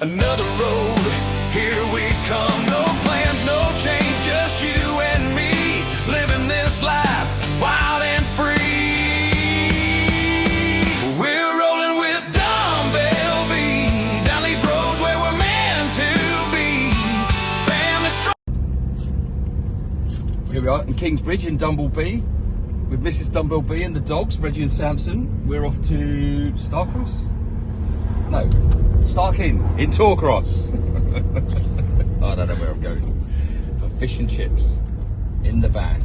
another road. Here we come, no plans, no change, just you and me, living this life wild and free. We're rolling with dumbbell B down these roads where we're meant to be. Family strong. Here we are in Kingsbridge in Dumbleby with Mrs. Dumbleby and the dogs, Reggie and Samson. We're off to Torcross? No, Starkin in Torcross. I don't know where I'm going. For fish and chips in the van.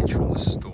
From the storm.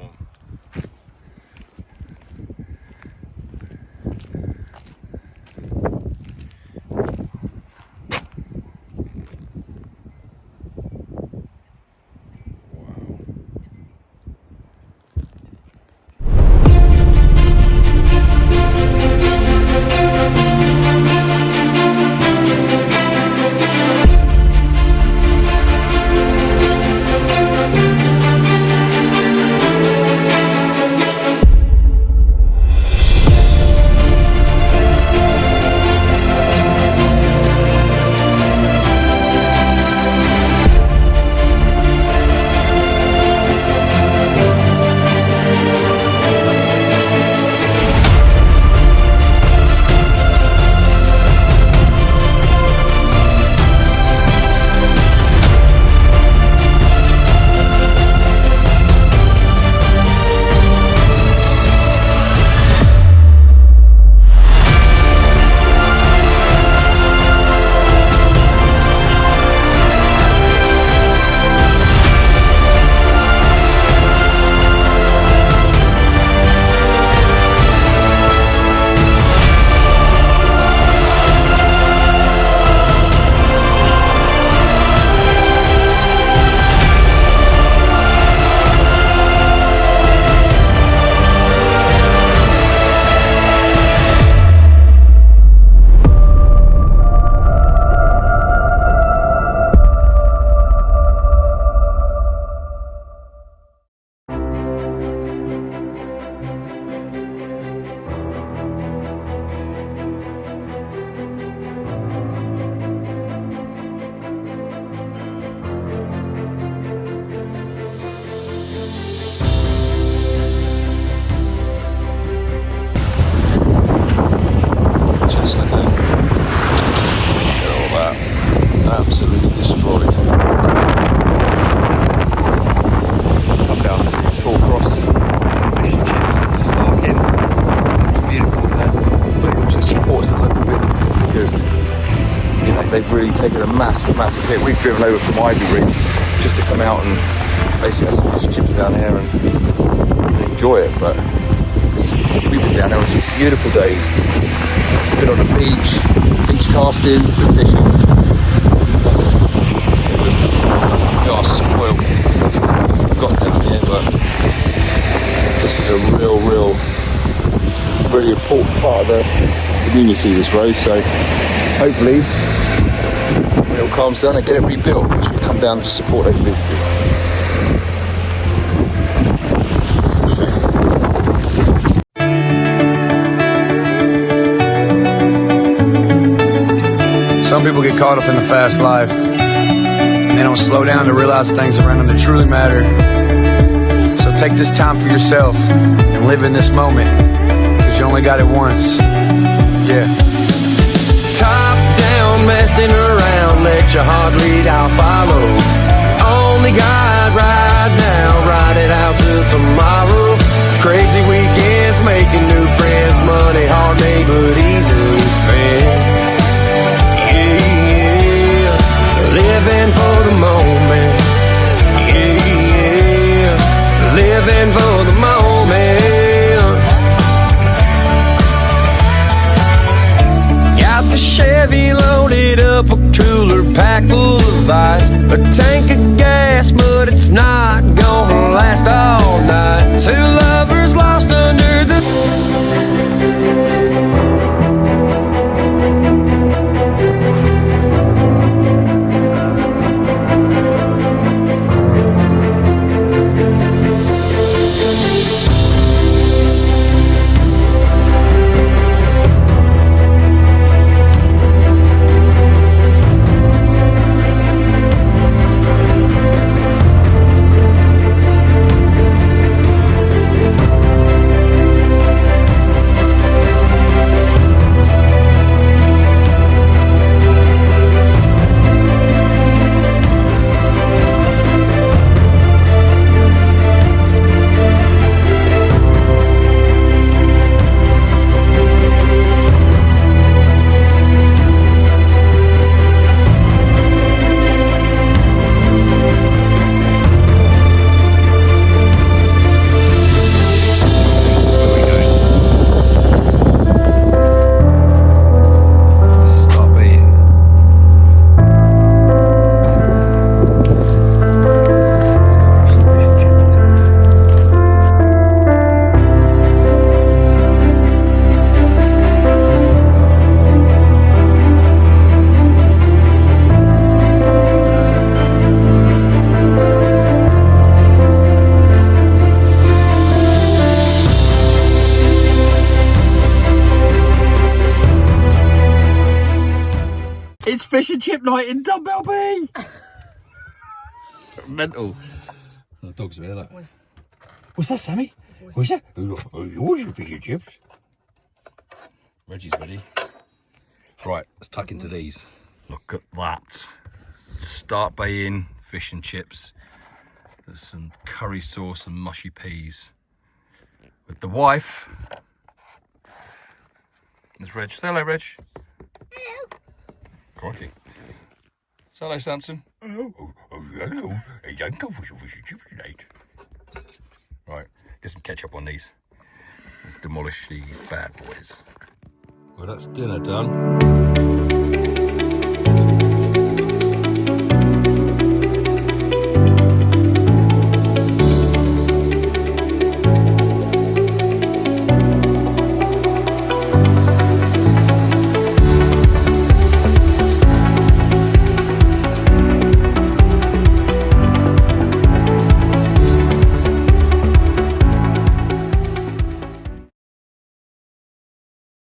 Absolutely destroyed. Come down to Torcross, get some fish and chips and Starkin. Beautiful there. But it also supports the local businesses because, you know, they've really taken a massive hit. We've driven over from Ivy Ridge just to come out and basically have some fish and chips down here and enjoy it. But we've been down there on some beautiful days. Been on the beach casting, been fishing. We are spoiled. We've got down here, but this is a really important part of the community, this road. So hopefully it all calms down and get it rebuilt, which will come down to support those visitors. Some people get caught up in the fast life and they don't slow down to realize things around them that truly matter. So take this time for yourself and live in this moment, because you only got it once. Yeah. Top down, messing around, let your heart lead, I'll follow. only got right now, ride it out till tomorrow. Crazy weekends, making new friends, money hard made but easily spent. Yeah, living for the moment. Yeah, living for the moment. Got the Chevy loaded up, a cooler packed full of ice, a tank of gas, but it's not gonna last all night. Two lovers lost under the It's fish and chip night in Dumbbell Bay. Mental. Oh, the dog's there, look. What's that, Sammy? What's that? What's your fish and chips? Reggie's ready. Right, let's tuck into these. Look at that. Start baying fish and chips. There's some curry sauce and mushy peas. With the wife. There's Reg. Say hello, Reg. Crikey. Say hello, Samson. Hello. Hello. I don't go for some fish and chips tonight. Right, get some ketchup on these. Let's demolish these bad boys. Well, that's dinner done.